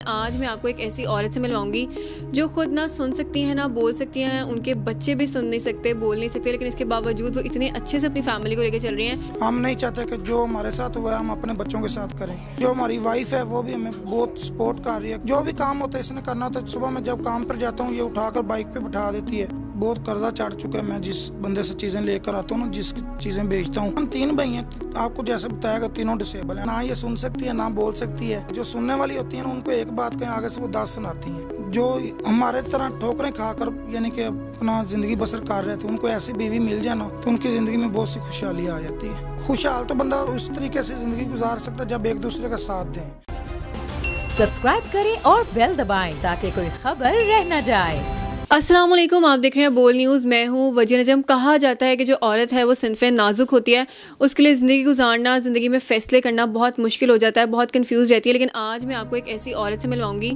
आज मैं आपको एक ऐसी औरत से मिलवाऊंगी जो खुद ना सुन सकती हैं ना बोल सकती हैं। उनके बच्चे भी सुन नहीं सकते, बोल नहीं सकते, लेकिन इसके बावजूद वो इतने अच्छे से अपनी फैमिली को लेकर चल रही हैं। हम नहीं चाहते कि जो हमारे साथ हुआ है हम अपने बच्चों के साथ करें। जो हमारी वाइफ है वो भी हमें बहुत सपोर्ट कर रही है। जो भी काम होता है इसने करना होता है। सुबह मैं जब काम पर जाता हूँ ये उठाकर बाइक पे बिठा देती है। बहुत कर्जा चढ़ चुका है। मैं जिस बंदे से चीजें लेकर आता हूँ ना, जिस चीजें बेचता हूँ, हम 3 भाई हैं। आपको जैसे बताया गया तीनों डिसेबल है, ना ये सुन सकती है ना बोल सकती है। जो सुनने वाली होती है ना उनको एक बात कहें आगे से वो 10 सुनाती हैं। जो हमारे तरह ठोकरें खाकर यानी कि अपना जिंदगी बसर कर रहे थे, उनको ऐसी बीवी मिल जाए ना तो उनकी जिंदगी में बहुत सी खुशहाली आ जाती है। खुशहाल तो बंदा उस तरीके से जिंदगी गुजार सकता है जब एक दूसरे का साथ दें। सब्सक्राइब करें और बेल दबाएं ताकि कोई खबर रह न जाए। अस्सलाम वालेकुम, आप देख रहे हैं बोल न्यूज़। मैं हूँ वजीर नजम। कहा जाता है कि जो औरत है वो सिनफ़े नाजुक होती है, उसके लिए ज़िंदगी गुजारना, ज़िंदगी में फ़ैसले करना बहुत मुश्किल हो जाता है, बहुत कंफ्यूज रहती है। लेकिन आज मैं आपको एक ऐसी औरत से मिलवाऊंगी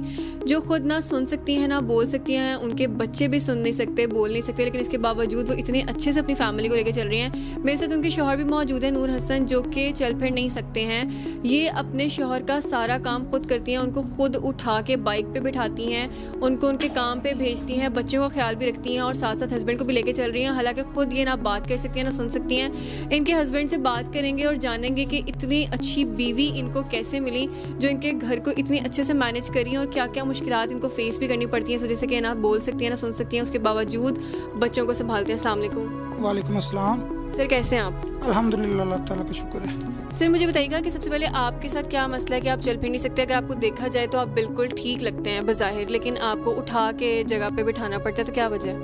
जो खुद ना सुन सकती हैं ना बोल सकती हैं। उनके बच्चे भी सुन नहीं सकते, बोल नहीं सकते, लेकिन इसके बावजूद वो इतने अच्छे से अपनी फैमिली को लेकर चल रही हैं। मेरे साथ उनके शौहर भी मौजूद हैं, नूर हसन, जो कि चल फिर नहीं सकते हैं। ये अपने शौहर का सारा काम खुद करती हैं, उनको खुद उठा के बाइक पर बिठाती हैं, उनको उनके काम पर भेजती हैं, बच्चों का ख्याल भी रखती हैं और साथ साथ हस्बैंड को भी लेके चल रही हैं। हालांकि खुद ये ना बात कर सकती हैं ना सुन सकती हैं। इनके हस्बैंड से बात करेंगे और जानेंगे कि इतनी अच्छी बीवी इनको कैसे मिली जो इनके घर को इतनी अच्छे से मैनेज करी और क्या क्या मुश्किलात इनको फेस भी करनी पड़ती हैं इस वजह से कि ना बोल सकती हैं ना सुन सकती हैं, उसके बावजूद बच्चों को संभालते हैं। अस्सलाम वालेकुम। वालेकुम अस्सलाम। सर कैसे हैं आप? अल्हम्दुलिल्लाह, अल्लाह ताला का शुक्र है। सर मुझे बताइएगा कि सबसे पहले आपके साथ क्या मसला है कि आप चल फिर नहीं सकते। अगर आपको देखा जाए तो आप बिल्कुल ठीक लगते हैं बज़ाहिर, लेकिन आपको उठा के जगह पे बिठाना पड़ता है, तो क्या वजह है?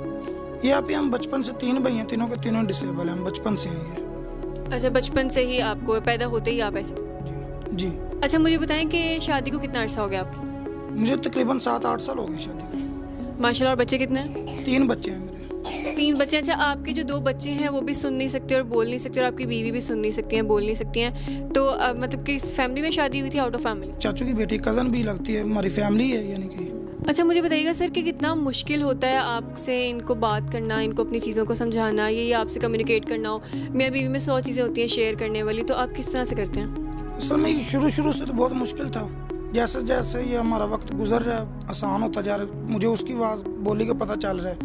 ये आप हम बचपन से 3 भाई हैं, तीनों के तीनों डिसेबल हैं। हम बचपन से हैं ये। अच्छा, बचपन से ही आपको पैदा होते ही आप ऐसे? जी। अच्छा मुझे बताएं कि शादी को कितना अर्सा हो गया आपकी? मुझे तकरीबन 7-8 साल हो गए शादी को। माशाल्लाह। और बच्चे कितने हैं? 3 बच्चे हैं मेरे। 3 बच्चे। अच्छा, आपके जो 2 बच्चे हैं वो भी सुन नहीं सकते और बोल नहीं सकते, और आपकी बीवी भी सुन नहीं सकती हैं, बोल नहीं सकती हैं, तो मतलब कि इस फैमिली में शादी हुई थी, आउट ऑफ फैमिली? चाचू की बेटी, कज़न भी लगती है, हमारी फैमिली है यानी कि। अच्छा मुझे बताइएगा सर कि कितना मुश्किल होता है आपसे इनको बात करना, इनको अपनी चीज़ों को समझाना, ये आपसे कम्युनिकेट करना हो। मैं बीवी में 100 चीज़ें होती हैं शेयर करने वाली, तो आप किस तरह से करते हैं? असल में शुरू से तो बहुत मुश्किल था। जैसे जैसे ये हमारा वक्त गुजर रहा है आसान होता जा रहा है। मुझे उसकी आवाज़ बोली का पता चल रहा है,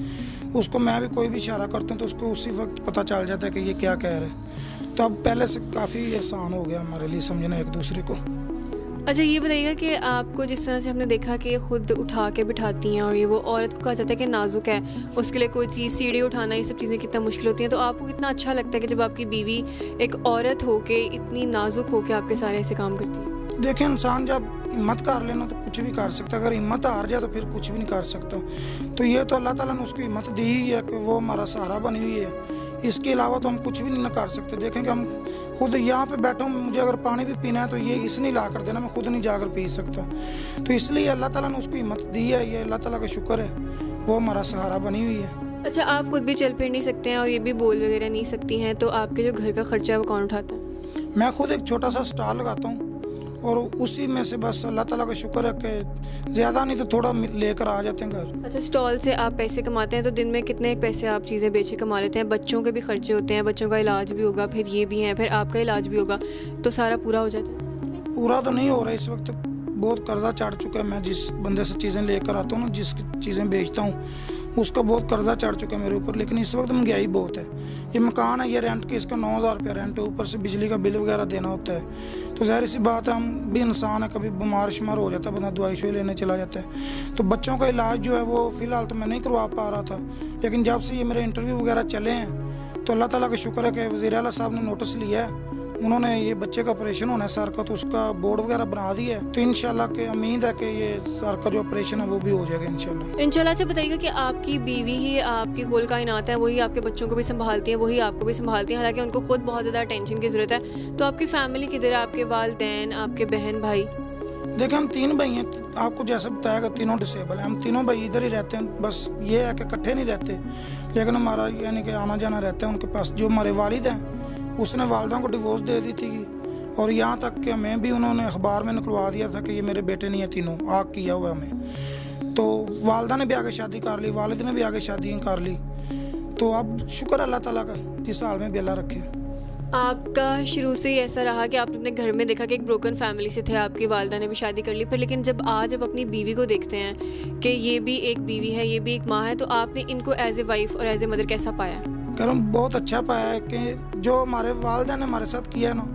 उसको मैं भी कोई भी इशारा करता हूँ तो उसको उसी वक्त पता चल जाता है कि ये क्या कह रहा है। तो अब पहले से काफ़ी आसान हो गया हमारे लिए समझना एक दूसरे को। अच्छा ये बताइएगा कि आपको जिस तरह से हमने देखा कि खुद उठा के बिठाती हैं और ये वो औरत को कहा जाता है कि नाजुक है, उसके लिए कोई चीज़ सीढ़ी उठाना, ये सब चीज़ें कितना मुश्किल होती हैं, तो आपको कितना अच्छा लगता है कि जब आपकी बीवी एक औरत हो के इतनी नाजुक हो के आपके सारे ऐसे काम करती है? देखिए, इंसान जब हिम्मत कर लेना तो कुछ भी कर सकता है। अगर हिम्मत हार जाए तो फिर कुछ भी नहीं कर सकता। तो ये तो अल्लाह ताला ने उसको हिम्मत दी ही है कि वो हमारा सहारा बनी हुई है। इसके अलावा तो हम कुछ भी नहीं कर सकते। देखें कि हम खुद यहाँ पे बैठा हूँ, मुझे अगर पानी भी पीना है तो ये इसने ला कर देना, मैं खुद नहीं जाकर पी सकता। तो इसलिए अल्लाह ताला ने उसको हिम्मत दी है। ये अल्लाह ताला का शुक्र है, वो हमारा सहारा बनी हुई है। अच्छा, आप खुद भी चल फिर नहीं सकते हैं और ये भी बोल वगैरह नहीं सकती हैं, तो आपके जो घर का खर्चा है वो कौन उठाता है? मैं खुद एक छोटा सा स्टॉल लगाता हूँ और उसी में से बस अल्लाह ताला का शुक्र है कि ज़्यादा नहीं तो थोड़ा लेकर आ जाते हैं घर। अच्छा, स्टॉल से आप पैसे कमाते हैं, तो दिन में कितने पैसे आप चीज़ें बेच के कमा लेते हैं? बच्चों के भी खर्चे होते हैं, बच्चों का इलाज भी होगा, फिर ये भी है, फिर आपका इलाज भी होगा, तो सारा पूरा हो जाता है? पूरा तो नहीं हो रहा इस वक्त, बहुत कर्जा चढ़ चुका है। मैं जिस बंदे से चीज़ें लेकर आता हूँ ना, जिस चीज़ें बेचता हूँ, उसका बहुत कर्जा चढ़ चुका है मेरे ऊपर। लेकिन इस वक्त महंगाई बहुत है। ये मकान है, ये रेंट के, इसका 9,000 रुपया रेंट है, ऊपर से बिजली का बिल वगैरह देना होता है। तो ज़ाहिर सी बात है, हम भी इंसान है, कभी बीमार शुमार हो जाता है बंदा, दवाई शवाई लेने चला जाता है। तो बच्चों का इलाज जो है वो फ़िलहाल तो मैं नहीं करवा पा रहा था, लेकिन जब से ये मेरे इंटरव्यू वगैरह चले हैं तो अल्लाह ताला का शुक्र है कि वज़ीर आला साहब ने नोटिस लिया है। उन्होंने ये बच्चे का ऑपरेशन होना है सर का, तो उसका बोर्ड वगैरह बना दिया है। तो इंशाल्लाह के उम्मीद है कि ये सर का जो ऑपरेशन है वो भी हो जाएगा इंशाल्लाह। अच्छा बताइएगा कि आपकी बीवी ही आपकी कुल कायनात है, वही आपके बच्चों को भी संभालती हैं, वही आपको भी संभालती हैं, हालांकि उनको खुद बहुत ज़्यादा अटेंशन की ज़रूरत है। तो आपकी फैमिली किधर है? आपके वालिदैन, आपके बहन भाई? देखिए, हम 3 भाई हैं। आपको जैसे बताया गया तीनों डिसेबल हैं। हम तीनों भाई इधर ही रहते हैं। बस ये है कि इकट्ठे नहीं रहते, लेकिन हमारा यानी कि आना जाना रहता है उनके पास। जो हमारे वालिद हैं उसने वालदा को डिवोर्स दे दी थी, और यहाँ तक कि हमें भी उन्होंने अखबार में निकलवा दिया था कि ये मेरे बेटे नहीं है, तीनों आग किया हुआ हमें। तो वालदा ने भी आगे शादी कर ली, वालिद ने भी आगे शादी कर ली। तो अब शुक्र अल्लाह ताला का, जिस हाल में भी अल्लाह रखे। आपका शुरू से ही ऐसा रहा कि आपने अपने घर में देखा कि एक ब्रोकन फैमिली से थे, आपकी वालिदा ने भी शादी कर ली, पर लेकिन जब आज आप अपनी बीवी को देखते हैं कि ये भी एक बीवी है, ये भी एक माँ है, तो आपने इनको एज ए वाइफ और एज ए मदर कैसा पाया? करम बहुत अच्छा पाया है कि जो हमारे वालिदा ने हमारे साथ किया ना,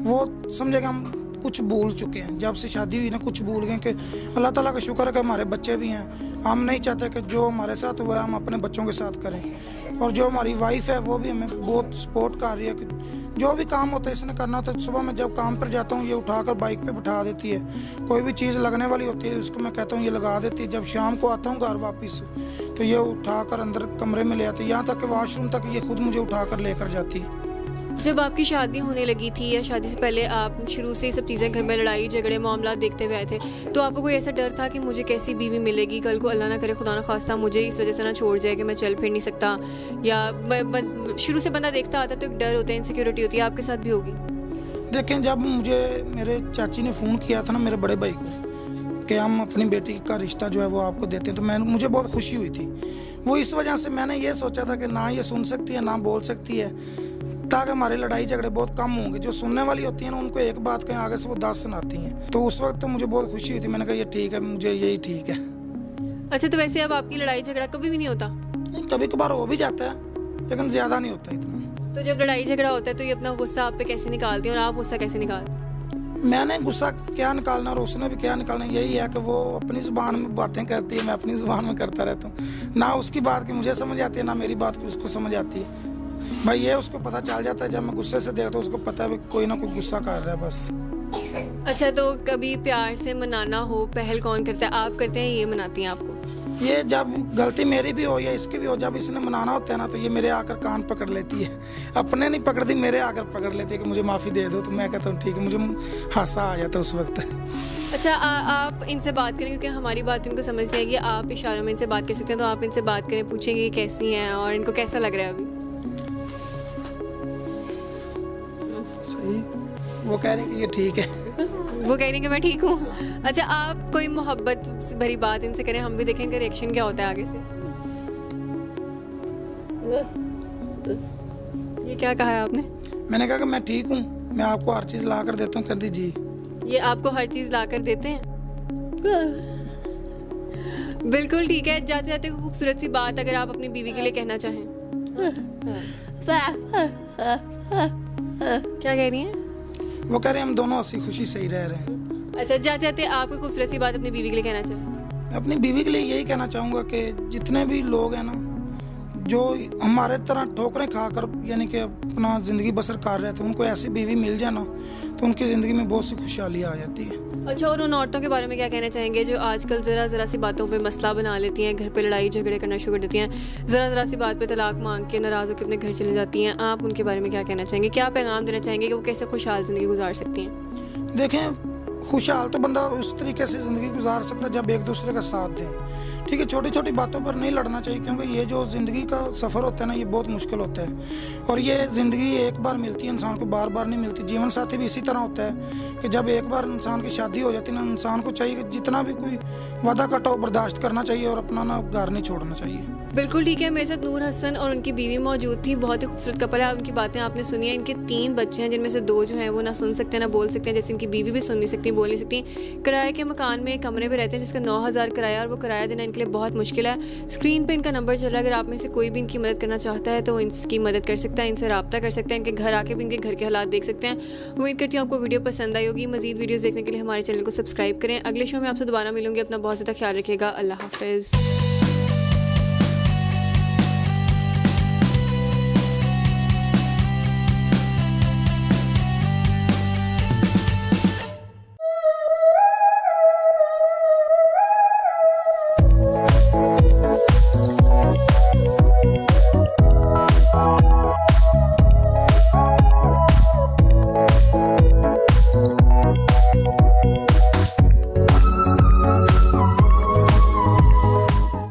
वो समझे कि हम कुछ भूल चुके हैं। जब से शादी हुई ना कुछ भूल गए कि अल्लाह ताला का शुक्र है कि हमारे बच्चे भी हैं। हम नहीं चाहते कि जो हमारे साथ हुआ है हम अपने बच्चों के साथ करें। और जो हमारी वाइफ है वो भी हमें बहुत सपोर्ट कर रही है कि जो भी काम होता है इसने करना होता है। सुबह मैं जब काम पर जाता हूँ ये उठाकर बाइक पे बिठा देती है, कोई भी चीज़ लगने वाली होती है उसको मैं कहता हूँ ये लगा देती है। जब शाम को आता हूँ घर वापस तो ये उठाकर अंदर कमरे में ले आती है, यहाँ तक कि वॉशरूम तक ये खुद मुझे उठाकर लेकर जाती है। जब आपकी शादी होने लगी थी या शादी से पहले आप शुरू से ये सब चीज़ें घर में लड़ाई झगड़े मामला देखते हुए आए थे, तो आपको कोई ऐसा डर था कि मुझे कैसी बीवी मिलेगी, कल को अल्लाह ना करे खुदा ना खास्ता मुझे इस वजह से ना छोड़ जाए कि मैं चल फिर नहीं सकता? या शुरू से बंदा देखता आता तो एक डर होता है, इनसिक्योरिटी होती है, आपके साथ भी होगी? देखें, जब मुझे मेरे चाची ने फ़ोन किया था ना मेरे बड़े भाई को कि हम अपनी बेटी का रिश्ता जो है वो आपको देते हैं, तो मुझे बहुत खुशी हुई थी। वो इस वजह से मैंने ये सोचा था कि ना ये सुन सकती है ना बोल सकती है, ताकि हमारे लड़ाई झगड़े बहुत कम होंगे। जो सुनने वाली होती है ना उनको एक बात कहें आगे से वो 10 सुनाती हैं। तो उस वक्त तो मुझे बहुत खुशी हुई थी, मैंने कहा ये ठीक है, मुझे यही ठीक है। अच्छा, तो वैसे अब आपकी लड़ाई झगड़ा कभी भी नहीं होता? नहीं, कभी कभार हो भी जाता है लेकिन ज़्यादा नहीं होता इतना। तो जब लड़ाई झगड़ा होता है तो ये अपना गुस्सा आप पे कैसे निकालती हैं और आप गुस्सा कैसे निकालते? मैंने गुस्सा क्या निकालना और उसने भी क्या निकालना, यही है कि वो अपनी ज़ुबान में बातें करती है, मैं अपनी ज़ुबान में करता रहता हूँ। ना उसकी बात की मुझे समझ आती है ना मेरी बात की उसको समझ आती है। भाई ये उसको पता चल जाता है, जब मैं गुस्से से देखता हूँ उसको पता है कोई ना कोई गुस्सा कर रहा है बस। अच्छा, तो कभी प्यार से मनाना हो, पहल कौन करता है, आप करते हैं ये मनाती हैं आपको? ये जब गलती मेरी भी हो या इसकी भी हो, जब इसने मनाना होता है ना तो ये मेरे आकर कान पकड़ लेती है। अपने नहीं पकड़ती, मेरे आकर पकड़ लेती है कि मुझे माफ़ी दे दो। तो मैं कहता हूँ ठीक है, मुझे हासा आ जाता है उस वक्त। अच्छा, आप इनसे बात करें क्योंकि हमारी बात उनको समझ नहीं आएगी, आप इशारों में इनसे बात कर सकते हैं, तो आप इनसे बात करें, पूछेंगे ये कैसी हैं और इनको कैसा लग रहा है अभी? सही, वो कह रही है कि ये ठीक है। वो कह रही है कि मैं ठीक हूँ। अच्छा, आप कोई मोहब्बत भरी बात इनसे करें, हम भी देखें कि रिएक्शन क्या होता है आगे से। ये क्या कहा है आपने? मैंने कहा कि मैं ठीक हूँ, मैं आपको हर चीज़ ला कर देता हूँ। कहती जी। ये आपको हर चीज़ ला कर देते हैं? बिल्कुल ठीक है। जाते जाते खूबसूरत सी बात अगर आप अपनी बीवी के लिए कहना चाहें। क्या कह रही हैं? वो कह रहे हैं हम दोनों हंसी खुशी सही रह रहे हैं। अच्छा, जाते जाते आप कोई खूबसूरत सी बात अपनी बीवी के लिए कहना चाहें? मैं अपनी बीवी के लिए यही कहना चाहूँगा कि जितने भी लोग हैं ना जो हमारे तरह ठोकरें खाकर यानी कि अपना ज़िंदगी बसर कर रहे थे, उनको ऐसी बीवी मिल जाए ना तो उनकी ज़िंदगी में बहुत सी खुशहाली आ जाती है। अच्छा, और उन औरतों के बारे में क्या कहना चाहेंगे जो आजकल ज़रा सी बातों पे मसला बना लेती हैं, घर पे लड़ाई झगड़े करना शुरू कर देती हैं, ज़रा सी बात पे तलाक मांग के नाराज़ होकर अपने घर चले जाती हैं? आप उनके बारे में क्या कहना चाहेंगे? क्या पैगाम देना चाहेंगे कि वो कैसे खुशहाल ज़िंदगी गुजार सकती हैं? देखें, खुशहाल तो बंदा उस तरीके से ज़िंदगी गुजार सकता है जब एक दूसरे का साथ दें। ठीक है, छोटी छोटी बातों पर नहीं लड़ना चाहिए क्योंकि ये जो ज़िंदगी का सफ़र होता है ना ये बहुत मुश्किल होता है और ये ज़िंदगी एक बार मिलती है इंसान को, बार बार नहीं मिलती। जीवन साथी भी इसी तरह होता है कि जब एक बार इंसान की शादी हो जाती है ना, इंसान को चाहिए कि जितना भी कोई वादा कटा हो बर्दाश्त करना चाहिए और अपना ना घर नहीं छोड़ना चाहिए। बिल्कुल ठीक है। मेरे साथ नूर हसन और उनकी बीवी मौजूद थी। बहुत ही खूबसूरत कपल है, उनकी बातें आपने सुनी है। इनके 3 बच्चे हैं जिनमें से 2 जो हैं वो ना सुन सकते हैं ना बोल सकते हैं, जैसे इनकी बीवी भी सुन नहीं सकती, बोल नहीं सकती। किराए के मकान में कमरे में रहते हैं जिसका 9000 किराया, और वो किराया देना इनके लिए बहुत मुश्किल है। स्क्रीन पे इनका नंबर चल रहा है, अगर आप में से कोई भी इनकी मदद करना चाहता है तो इनकी मदद कर सकता है, इनसे रब्ता कर सकता है, इनके घर आके भी इनके घर के हालात देख सकते हैं। उम्मीद करती हूँ आपको वीडियो पसंद आई होगी। मजीद वीडियोस देखने के लिए हमारे चैनल को सब्सक्राइब करें। अगले शो में आपसे दोबारा मिलूंगी। अपना बहुत ज़्यादा ख्याल रखिएगा। अल्लाह हाफिज़।